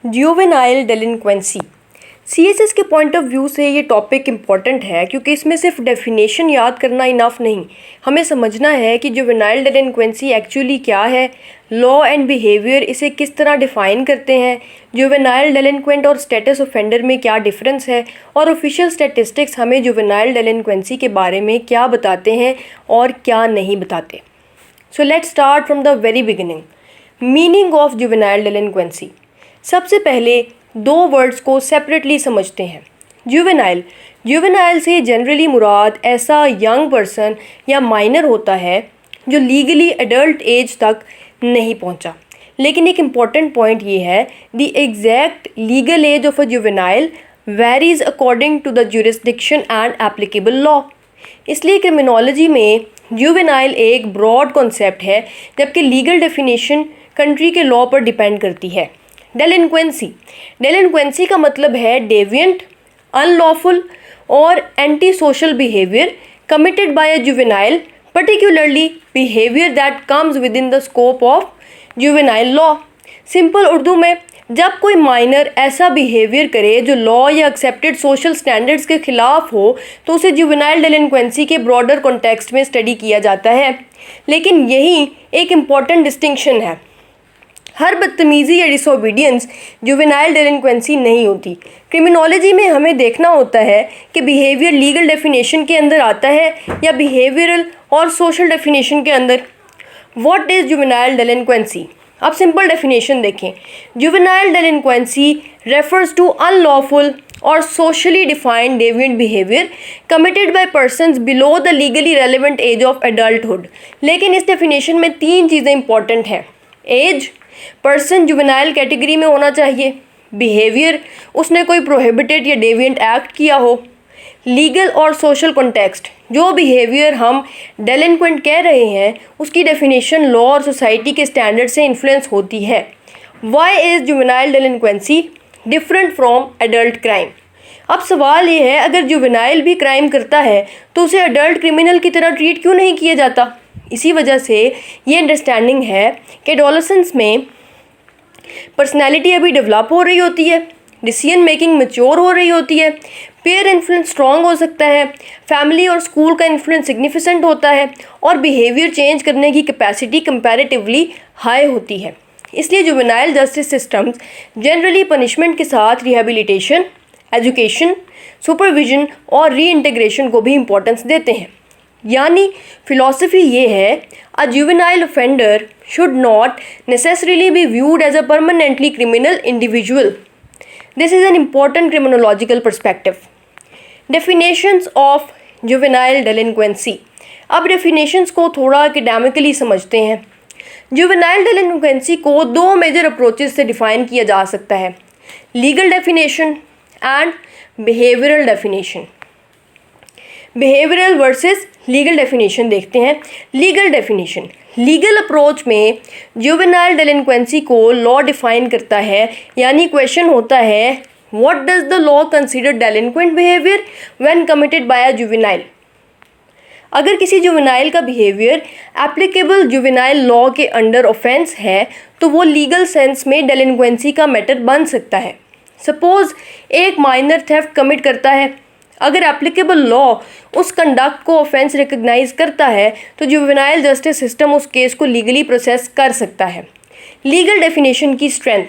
Juvenile डेलिंक्वेंसी। CSS के point of view से ये टॉपिक इम्पॉर्टेंट है क्योंकि इसमें सिर्फ डेफिनेशन याद करना इनफ नहीं, हमें समझना है कि जुवेनाइल डेलिंक्वेंसी एक्चुअली क्या है, लॉ एंड बिहेवियर इसे किस तरह डिफ़ाइन करते हैं, जुवेनाइल डेलिंक्वेंट और स्टेटस ऑफेंडर में क्या डिफरेंस है और ऑफिशियल स्टैटिस्टिक्स हमें जुवेनाइल डेलिंक्वेंसी के बारे में क्या बताते हैं और क्या नहीं बताते। So let's start from the very beginning. Meaning of juvenile delinquency. सबसे पहले दो वर्ड्स को सेपरेटली समझते हैं। जुवेनाइल से जनरली मुराद ऐसा यंग पर्सन या माइनर होता है जो लीगली एडल्ट एज तक नहीं पहुंचा। लेकिन एक इम्पॉर्टेंट पॉइंट ये है, the exact legal age of a juvenile varies according to the jurisdiction and applicable law. इसलिए क्रिमिनोलॉजी में जुवेनाइल एक ब्रॉड कॉन्सेप्ट है, जबकि लीगल डेफिनेशन कंट्री के लॉ पर डिपेंड करती है। डेलिंक्वेंसी का मतलब है डेविएंट, अनलॉफुल और anti social behaviour committed by a juvenile, particularly behaviour that comes within the scope of juvenile law. Simple Urdu में, जब कोई माइनर ऐसा बिहेवियर करे जो लॉ या एक्सेप्टेड सोशल स्टैंडर्ड्स के खिलाफ हो तो उसे जुवेनाइल डेलिंक्वेंसी के ब्रॉडर कॉन्टेक्स्ट में स्टडी किया जाता है। लेकिन यही एक इम्पॉर्टेंट डिस्टिंक्शन है, हर बदतमीज़ी या डिसोबीडियंस जुवेनाइल डेलिंक्वेंसी नहीं होती। क्रिमिनोलॉजी में हमें देखना होता है कि बिहेवियर लीगल डेफिनेशन के अंदर आता है या बिहेवियरल और सोशल डेफिनेशन के अंदर। What is juvenile delinquency? अब सिंपल डेफिनेशन देखें। Juvenile delinquency refers to unlawful और socially defined deviant behaviour committed by persons below the legally relevant age of adulthood. लेकिन इस डेफिनेशन में तीन चीज़ें इंपॉर्टेंट हैं। एज, पर्सन जुवेनाइल कैटेगरी में होना चाहिए। बिहेवियर, उसने कोई प्रोहिबिटेड या डेविएंट एक्ट किया हो। लीगल और सोशल कॉन्टेक्स्ट, जो बिहेवियर हम डेलिंक्वेंट कह रहे हैं उसकी डेफिनेशन लॉ और सोसाइटी के स्टैंडर्ड से इन्फ्लुएंस होती है। Why is juvenile delinquency different from adult crime? अब सवाल ये है, अगर जुवेनाइल भी क्राइम करता है तो उसे एडल्ट क्रिमिनल की तरह ट्रीट क्यों नहीं किया जाता? इसी वजह से ये अंडरस्टैंडिंग है कि एडोलेसेंस में पर्सनैलिटी अभी डेवलप हो रही होती है, डिसीजन मेकिंग मैच्योर हो रही होती है, पेयर इन्फ्लुएंस स्ट्रॉन्ग हो सकता है, फैमिली और स्कूल का इन्फ्लुएंस सिग्निफिकेंट होता है और बिहेवियर चेंज करने की कैपेसिटी कंपैरेटिवली हाई होती है। इसलिए juvenile justice systems generally punishment के साथ रिहेबिलिटेशन, एजुकेशन, सुपरविजन और रीइंटीग्रेशन को भी इम्पोर्टेंस देते हैं। यानी फिलॉसफी ये है, a juvenile offender should not necessarily be viewed as a permanently criminal individual. This is an important criminological perspective. Definitions of juvenile delinquency. अब definitions को थोड़ा academically समझते हैं। जुवेनाइल डेलिंक्वेंसी को दो मेजर अप्रोचेस से डिफाइन किया जा सकता है, legal definition and behavioural definition. Behavioural versus legal definition देखते हैं। लीगल डेफिनेशन, लीगल अप्रोच में जुवेनाइल डेलिंक्वेंसी को लॉ डिफाइन करता है, यानी क्वेश्चन होता है, what does the law consider delinquent behaviour when committed by a juvenile? अगर किसी जुवेनाइल का बिहेवियर एप्लीकेबल जुवेनाइल लॉ के अंडर ऑफेंस है तो वो लीगल सेंस में डेलिंक्वेंसी का मैटर बन सकता है। सपोज एक माइनर थेफ्ट कमिट करता है, अगर एप्लीकेबल लॉ उस कंडक्ट को ऑफेंस रिकग्नाइज करता है तो जुवेनाइल जस्टिस सिस्टम उस केस को लीगली प्रोसेस कर सकता है। लीगल डेफिनेशन की स्ट्रेंथ,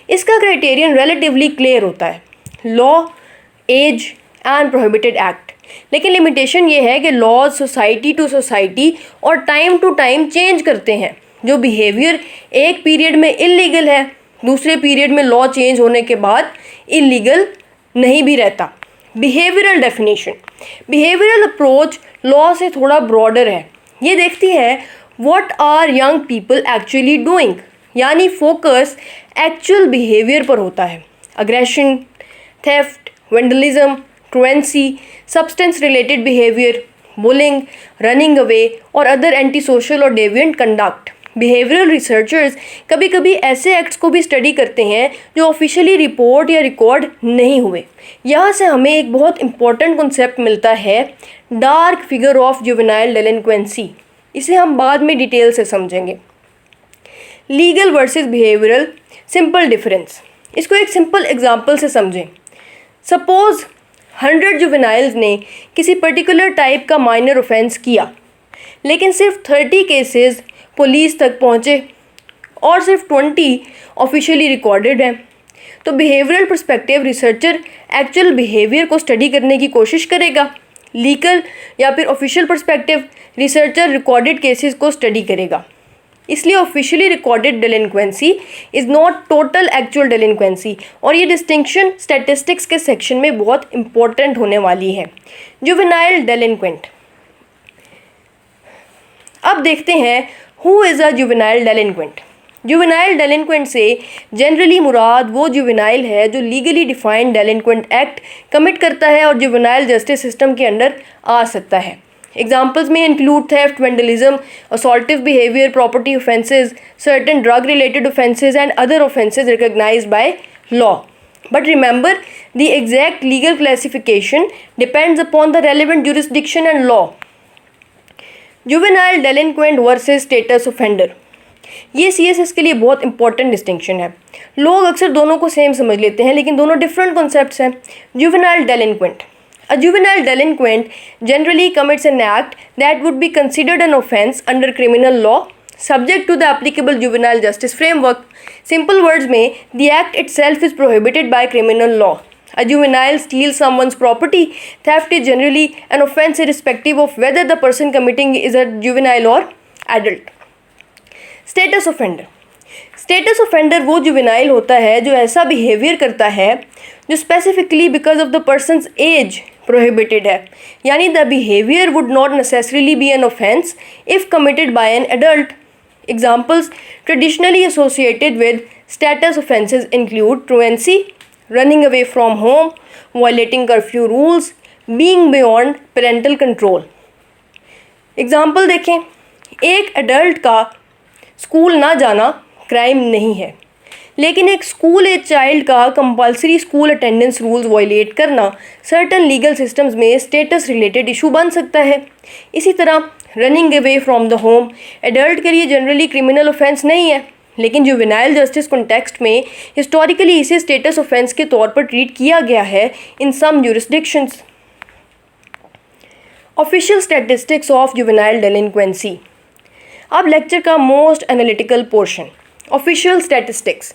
इसका क्राइटेरियन रिलेटिवली क्लियर होता है, law, age and prohibited act. लेकिन लिमिटेशन ये है कि लॉज सोसाइटी टू सोसाइटी और टाइम टू टाइम चेंज करते हैं। जो बिहेवियर एक पीरियड में इलीगल है, दूसरे पीरियड में लॉ चेंज होने के बाद इलीगल नहीं भी रहता। Behavioural definition, behavioural approach law से थोड़ा ब्रॉडर है। ये देखती है what are young people actually doing, यानी फोकस एक्चुअल बिहेवियर पर होता है। Aggression, theft, vandalism, truancy, substance related behaviour, bullying, running away और अदर एंटी सोशल और डेविएंट कंडक्ट। बिहेवियरल रिसर्चर्स कभी कभी ऐसे एक्ट्स को भी स्टडी करते हैं जो ऑफिशियली रिपोर्ट या रिकॉर्ड नहीं हुए। यहाँ से हमें एक बहुत इंपॉर्टेंट कॉन्सेप्ट मिलता है, डार्क फिगर ऑफ जुवेनाइल डेलिंक्वेंसी। इसे हम बाद में डिटेल से समझेंगे। Legal versus behavioural, simple difference. इसको एक सिंपल एग्जांपल से समझें। सपोज 100 जुवेनाइल्स ने किसी पर्टिकुलर टाइप का माइनर ऑफेंस किया, लेकिन सिर्फ 30 केसेस पुलिस तक पहुंचे और सिर्फ 20 ऑफिशियली रिकॉर्डेड हैं। तो behavioural perspective researcher actual behaviour को स्टडी करने की कोशिश करेगा। लीगल या फिर official perspective researcher recorded cases को स्टडी करेगा। इसलिए officially recorded delinquency is not total actual delinquency, और ये डिस्टिंक्शन स्टैटिस्टिक्स के सेक्शन में बहुत इंपॉर्टेंट होने वाली है। Juvenile delinquent. अब देखते हैं who is a juvenile delinquent. Juvenile delinquent से जनरली मुराद वो जुवेनाइल है जो legally defined delinquent act commit करता है और जुवेनाइल जस्टिस सिस्टम के अंडर आ सकता है। एग्जाम्पल्स में include theft, vandalism, assaultive behaviour, property offences, certain drug related offences and other offences recognised by law. But remember, the exact legal classification depends upon the relevant jurisdiction and law. Juvenile delinquent versus status offender. ये CSS के लिए बहुत important distinction है। लोग अक्सर दोनों को same समझ लेते हैं, लेकिन दोनों डिफरेंट कॉन्सेप्ट्स हैं। Juvenile डेलिंक्वेंट। A juvenile delinquent generally commits an act that would be considered an offense under criminal law subject to the applicable juvenile justice framework. Simple words में, the act itself is prohibited by criminal law. A juvenile steals someone's property. Theft is generally an offense irrespective of whether the person committing is a juvenile or adult. Status offender. Status offender वो juvenile होता है जो ऐसा behaviour करता है जो specifically because of the person's age prohibited है, यानी the behaviour would not necessarily be an offence if committed by an adult. Examples traditionally associated with status offences include truancy, running away from home, violating curfew rules, being beyond parental control. Example देखें, एक adult का school ना जाना crime नहीं है, लेकिन एक school age child का compulsory school attendance rules violate करना सर्टन लीगल सिस्टम्स में स्टेटस रिलेटेड इशू बन सकता है। इसी तरह running away from the home adult के लिए जनरली क्रिमिनल ऑफेंस नहीं है, लेकिन जुवेनाइल जस्टिस कॉन्टेक्स्ट में हिस्टोरिकली इसे स्टेटस ऑफेंस के तौर पर ट्रीट किया गया है in some jurisdictions. Official statistics of juvenile delinquency. अब लेक्चर का most analytical portion, official statistics.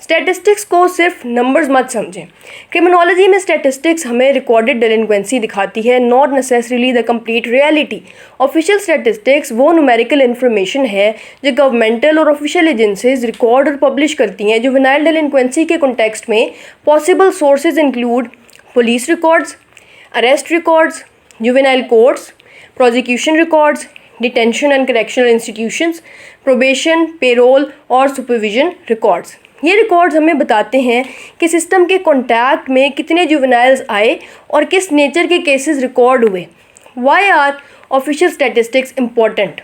Statistics को सिर्फ नंबर्स मत समझें। क्रिमिनोलॉजी में स्टैटिस्टिक्स हमें रिकॉर्डेड डेलिंक्वेंसी दिखाती है, not necessarily the complete reality. Official statistics वो न्यूमेरिकल इन्फॉर्मेशन है जो गवर्नमेंटल और ऑफिशियल एजेंसीज रिकॉर्ड और पब्लिश करती हैं। जुवेनाइल डेलिंक्वेंसी के कॉन्टेक्स्ट में possible sources include police records, arrest records, juvenile courts, prosecution records, detention and correctional institutions, probation, payroll और सुपरविजन रिकॉर्ड्स। ये रिकॉर्ड्स हमें बताते हैं कि सिस्टम के कॉन्टैक्ट में कितने जुवेनाइल्स आए और किस नेचर के केसेस रिकॉर्ड हुए। Why are official statistics important?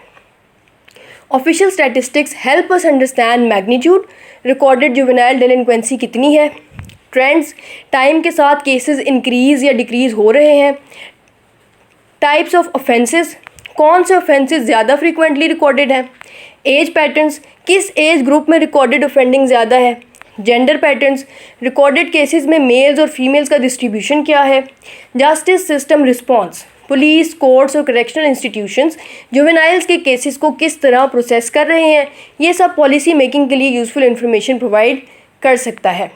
Official statistics help us understand magnitude, recorded juvenile delinquency कितनी है, ट्रेंड्स, टाइम के साथ केसेस इंक्रीज़ या डिक्रीज़ हो रहे हैं, टाइप्स ऑफ ऑफेंसेस, कौन से ऑफेंसेस ज़्यादा फ्रीक्वेंटली रिकॉर्डेड हैं, एज पैटर्न्स, किस एज ग्रुप में रिकॉर्डेड ऑफेंडिंग ज़्यादा है, जेंडर पैटर्न्स, रिकॉर्डेड केसेस में मेल्स और फीमेल्स का डिस्ट्रीब्यूशन क्या है, justice system response, police, courts और करेक्शनल इंस्टीट्यूशंस जुवेनाइल्स के केसेस को किस तरह प्रोसेस कर रहे हैं। ये सब पॉलिसी मेकिंग के लिए यूज़फुल इन्फॉर्मेशन प्रोवाइड कर सकता है।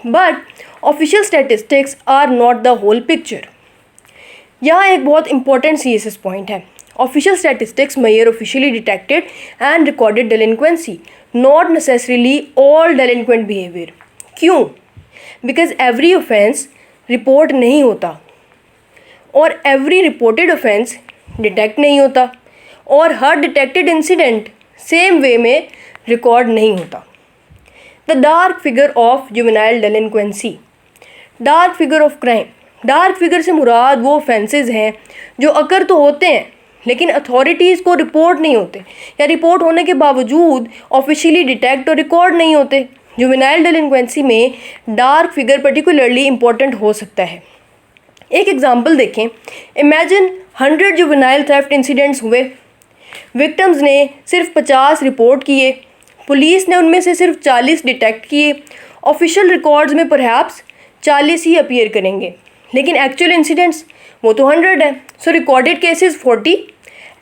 But official statistics are not the whole picture. यहाँ एक बहुत इंपॉर्टेंट CSS पॉइंट है। Official statistics measure officially detected and recorded delinquency, not necessarily all delinquent behaviour. क्यों? बिकॉज एवरी ऑफेंस रिपोर्ट नहीं होता और एवरी रिपोर्टेड ऑफेंस डिटेक्ट नहीं होता और हर डिटेक्टेड इंसिडेंट सेम वे में रिकॉर्ड नहीं होता। The dark figure of juvenile delinquency. Dark figure of crime. Dark figure से मुराद वो ऑफेंसेस हैं जो अकर तो होते हैं लेकिन अथॉरिटीज़ को रिपोर्ट नहीं होते या रिपोर्ट होने के बावजूद ऑफिशियली डिटेक्ट और रिकॉर्ड नहीं होते। जुवेनाइल डेलिंक्वेंसी में डार्क फिगर पर्टिकुलरली इम्पोर्टेंट हो सकता है। एक एग्जांपल देखें, इमेजिन 100 जुवेनाइल थेफ्ट इंसिडेंट्स हुए, विक्टिम्स ने सिर्फ 50 रिपोर्ट किए, पुलिस ने उनमें से सिर्फ 40 डिटेक्ट किए। ऑफिशियल रिकॉर्ड्स में परहैप्स 40 ही अपीयर करेंगे, लेकिन एक्चुअल इंसिडेंट्स वो तो 100 है। So recorded cases 40,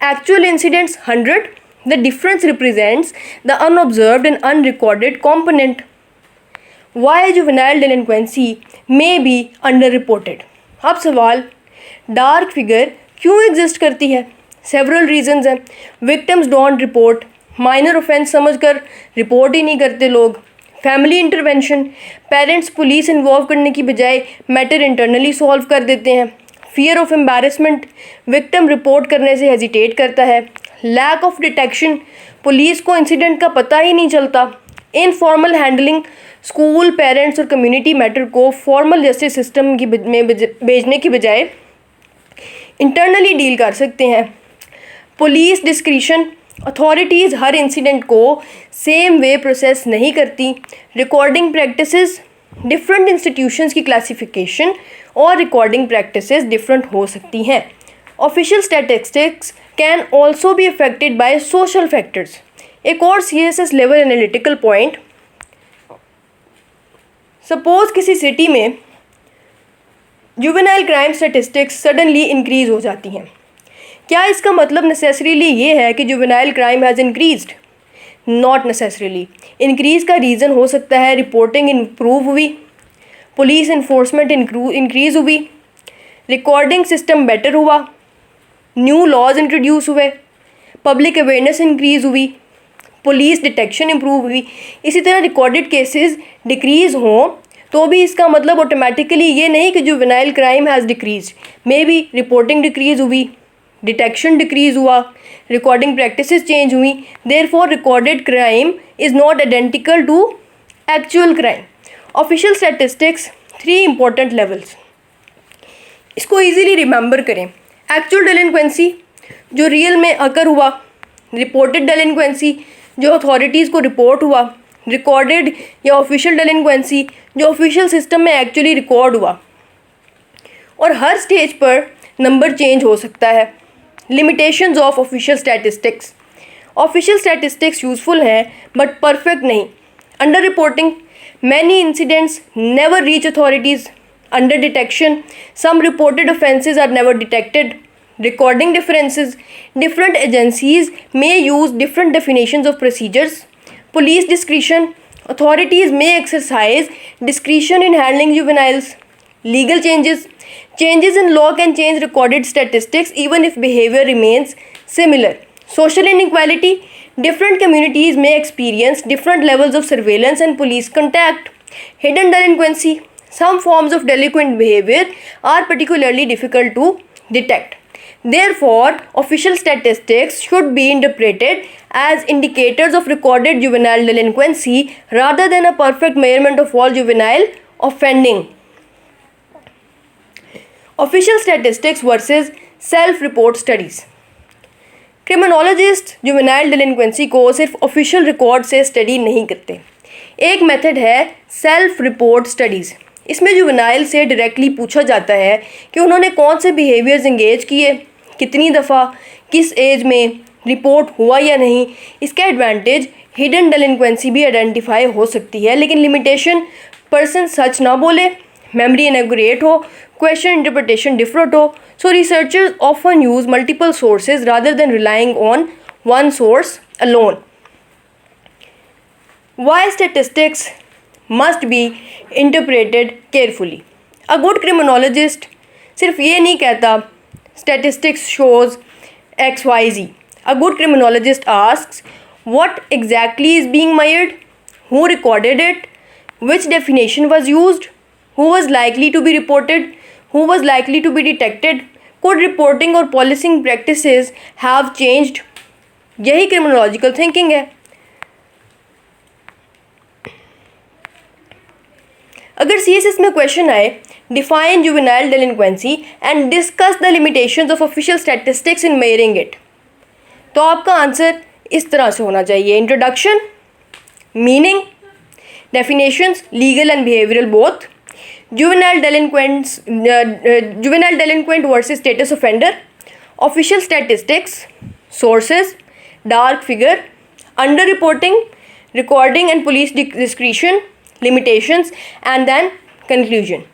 actual incidents 100। The difference represents the unobserved and unrecorded component. Why juvenile delinquency may be under reported. अब सवाल, डार्क फिगर क्यों एग्जिस्ट करती है? सेवरल रीजंस हैं। Victims don't report, minor offence समझकर रिपोर्ट ही नहीं करते लोग। Family intervention, parents police involve करने की बजाय मैटर इंटरनली सॉल्व कर देते हैं। Fear of embarrassment, victim report करने से हेजिटेट करता है। लैक ऑफ डिटेक्शन, पुलिस को इंसिडेंट का पता ही नहीं चलता। इनफॉर्मल हैंडलिंग, स्कूल, पेरेंट्स और कम्युनिटी मैटर को फॉर्मल जस्टिस सिस्टम में भेजने की बजाय इंटरनली डील कर सकते हैं। पुलिस डिस्क्रिशन, अथॉरिटीज़ हर इंसिडेंट को सेम वे प्रोसेस नहीं करती। रिकॉर्डिंग प्रैक्टिसेस, डिफरेंट इंस्टीट्यूशंस की क्लासिफिकेशन और रिकॉर्डिंग प्रैक्टिसेस डिफरेंट हो सकती हैं। Official statistics can also be affected by social factors. एक और CSS level analytical point, suppose किसी सिटी में juvenile crime statistics suddenly increase हो जाती हैं। क्या इसका मतलब नेसेसरीली ये है कि juvenile crime has increased? Not necessarily. Increase का रीज़न हो सकता है रिपोर्टिंग इम्प्रूव हुई, पुलिस इन्फोर्समेंट इंक्रीज़ हुई, रिकॉर्डिंग सिस्टम बेटर हुआ, न्यू लॉज इंट्रोड्यूस हुए, पब्लिक अवेयरनेस इंक्रीज़ हुई, पुलिस डिटेक्शन इम्प्रूव हुई। इसी तरह रिकॉर्डेड केसेस डिक्रीज़ हों तो भी इसका मतलब ऑटोमेटिकली ये नहीं कि juvenile crime has decrease. May be reporting decrease हुई, डिटेक्शन डिक्रीज़ हुआ, रिकॉर्डिंग प्रैक्टिसेस चेंज हुई। Therefore recorded crime is not identical to actual crime. Official statistics 3 important levels, इसको इजीली रिमेंबर करें। एक्चुअल डेलिंक्वेंसी, जो real में अकर हुआ। Reported डेलिंक्वेंसी, जो authorities को रिपोर्ट हुआ। रिकॉर्डेड या ऑफिशियल डेलिंक्वेंसी, जो ऑफिशियल सिस्टम में एक्चुअली रिकॉर्ड हुआ। और हर स्टेज पर नंबर चेंज हो सकता है। Limitations of official statistics, official statistics useful हैं बट परफेक्ट नहीं। Under reporting, many incidents never reach authorities. Under detection, some reported offences are never detected. Recording differences, different agencies may use different definitions of procedures. Police discretion, authorities may exercise discretion in handling juveniles. Legal changes, changes in law can change recorded statistics even if behavior remains similar. Social inequality, different communities may experience different levels of surveillance and police contact. Hidden delinquency, some forms of delinquent behavior are particularly difficult to detect. Therefore, official statistics should be interpreted as indicators of recorded juvenile delinquency rather than a perfect measurement of all juvenile offending. Official statistics versus self-report studies. Criminologist juvenile delinquency को सिर्फ official record से study नहीं करते। एक method है self report studies. इसमें juvenile से directly पूछा जाता है कि उन्होंने कौन से बिहेवियर्स इंगेज किए, कितनी दफ़ा, किस एज में, रिपोर्ट हुआ या नहीं। इसका एडवांटेज हिडन डेलिंक्वेंसी भी आइडेंटिफाई हो सकती है, लेकिन लिमिटेशन पर्सन सच ना बोले, मेमोरी इनएक्यूरेट हो, क्वेश्चन इंटरप्रिटेशन डिफरेंट हो। So researchers often use multiple sources rather than relying on one source alone. Why statistics must be interpreted carefully. A good criminologist सिर्फ ये नहीं कहता statistics shows XYZ. A good criminologist asks what exactly is being measured, who recorded it, which definition was used, who was likely to be reported, who was likely to be detected, could reporting or policing practices have changed. यही criminological thinking है। अगर CSS में question आए define juvenile delinquency and discuss the limitations of official statistics in measuring it, तो आपका answer इस तरह से होना चाहिए। Introduction, meaning, definitions legal and behavioural both, juvenile delinquent versus status offender, official statistics, sources, dark figure, under reporting, recording and police discretion, limitations, and then conclusion.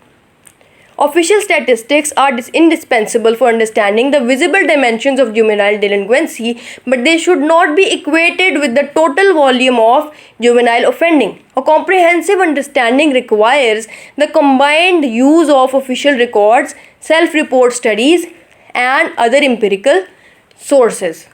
Official statistics are indispensable for understanding the visible dimensions of juvenile delinquency, but they should not be equated with the total volume of juvenile offending. A comprehensive understanding requires the combined use of official records, self-report studies, and other empirical sources.